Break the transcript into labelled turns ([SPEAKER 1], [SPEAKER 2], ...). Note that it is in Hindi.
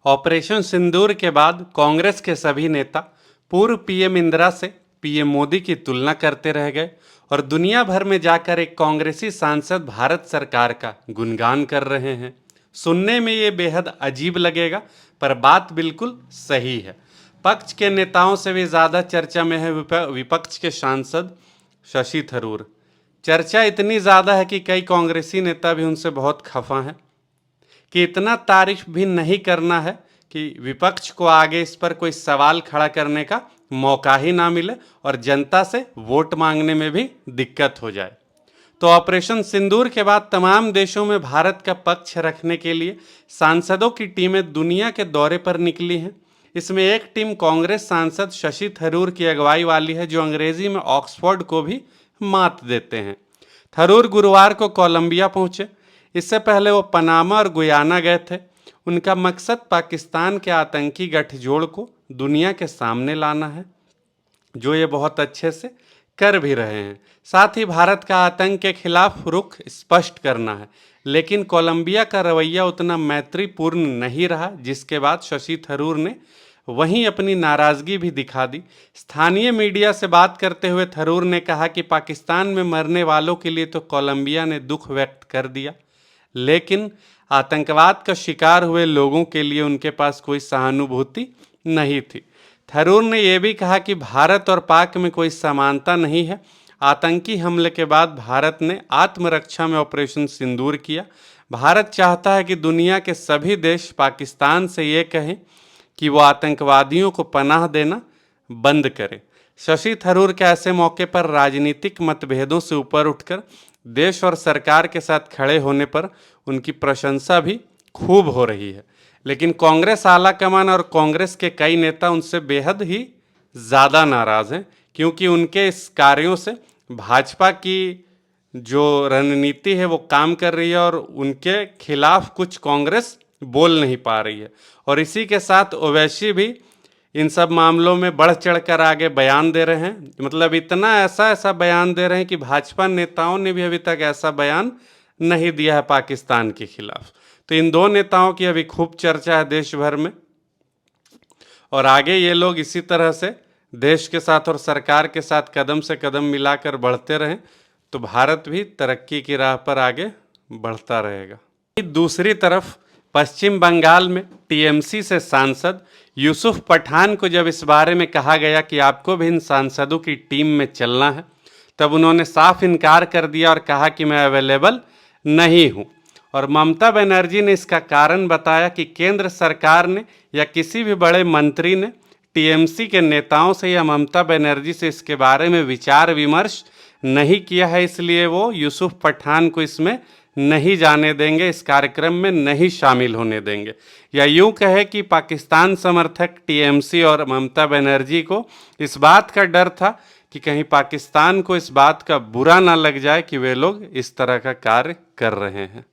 [SPEAKER 1] ऑपरेशन सिंदूर के बाद कांग्रेस के सभी नेता पूर्व पीएम इंदिरा से पीएम मोदी की तुलना करते रह गए और दुनिया भर में जाकर एक कांग्रेसी सांसद भारत सरकार का गुणगान कर रहे हैं। सुनने में ये बेहद अजीब लगेगा, पर बात बिल्कुल सही है। पक्ष के नेताओं से भी ज़्यादा चर्चा में है विपक्ष के सांसद शशि थरूर। चर्चा इतनी ज़्यादा है कि कई कांग्रेसी नेता भी उनसे बहुत खफा हैं कि इतना तारीफ भी नहीं करना है कि विपक्ष को आगे इस पर कोई सवाल खड़ा करने का मौका ही ना मिले और जनता से वोट मांगने में भी दिक्कत हो जाए। तो ऑपरेशन सिंदूर के बाद तमाम देशों में भारत का पक्ष रखने के लिए सांसदों की टीमें दुनिया के दौरे पर निकली हैं। इसमें एक टीम कांग्रेस सांसद शशि थरूर की अगुवाई वाली है, जो अंग्रेजी में ऑक्सफोर्ड को भी मात देते हैं। थरूर गुरुवार को कोलंबिया पहुंचे। इससे पहले वो पनामा और गुयाना गए थे। उनका मकसद पाकिस्तान के आतंकी गठजोड़ को दुनिया के सामने लाना है, जो ये बहुत अच्छे से कर भी रहे हैं। साथ ही भारत का आतंक के खिलाफ रुख स्पष्ट करना है। लेकिन कोलंबिया का रवैया उतना मैत्रीपूर्ण नहीं रहा, जिसके बाद शशि थरूर ने वहीं अपनी नाराजगी भी दिखा दी। स्थानीय मीडिया से बात करते हुए थरूर ने कहा कि पाकिस्तान में मरने वालों के लिए तो कोलंबिया ने दुख व्यक्त कर दिया, लेकिन आतंकवाद का शिकार हुए लोगों के लिए उनके पास कोई सहानुभूति नहीं थी। थरूर ने यह भी कहा कि भारत और पाक में कोई समानता नहीं है। आतंकी हमले के बाद भारत ने आत्मरक्षा में ऑपरेशन सिंदूर किया। भारत चाहता है कि दुनिया के सभी देश पाकिस्तान से ये कहें कि वो आतंकवादियों को पनाह देना बंद करे। शशि थरूर के ऐसे मौके पर राजनीतिक मतभेदों से ऊपर उठकर देश और सरकार के साथ खड़े होने पर उनकी प्रशंसा भी खूब हो रही है। लेकिन कांग्रेस आलाकमान और कांग्रेस के कई नेता उनसे बेहद ही ज़्यादा नाराज़ हैं, क्योंकि उनके इस कार्यों से भाजपा की जो रणनीति है वो काम कर रही है और उनके खिलाफ कुछ कांग्रेस बोल नहीं पा रही है। और इसी के साथ ओवैसी भी इन सब मामलों में बढ़ चढ़कर आगे बयान दे रहे हैं। मतलब इतना ऐसा बयान दे रहे हैं कि भाजपा नेताओं ने भी अभी तक ऐसा बयान नहीं दिया है पाकिस्तान के खिलाफ। तो इन दो नेताओं की अभी खूब चर्चा है देश भर में, और आगे ये लोग इसी तरह से देश के साथ और सरकार के साथ कदम से कदम मिलाकर बढ़ते रहें तो भारत भी तरक्की की राह पर आगे बढ़ता रहेगा। दूसरी तरफ पश्चिम बंगाल में टीएमसी से सांसद यूसुफ पठान को जब इस बारे में कहा गया कि आपको भी इन सांसदों की टीम में चलना है, तब उन्होंने साफ इनकार कर दिया और कहा कि मैं अवेलेबल नहीं हूं। और ममता बनर्जी ने इसका कारण बताया कि केंद्र सरकार ने या किसी भी बड़े मंत्री ने टीएमसी के नेताओं से या ममता बनर्जी से इसके बारे में विचार विमर्श नहीं किया है, इसलिए वो यूसुफ पठान को इसमें नहीं जाने देंगे, इस कार्यक्रम में नहीं शामिल होने देंगे। या यूं कहे कि पाकिस्तान समर्थक टीएमसी और ममता बनर्जी को इस बात का डर था कि कहीं पाकिस्तान को इस बात का बुरा ना लग जाए कि वे लोग इस तरह का कार्य कर रहे हैं।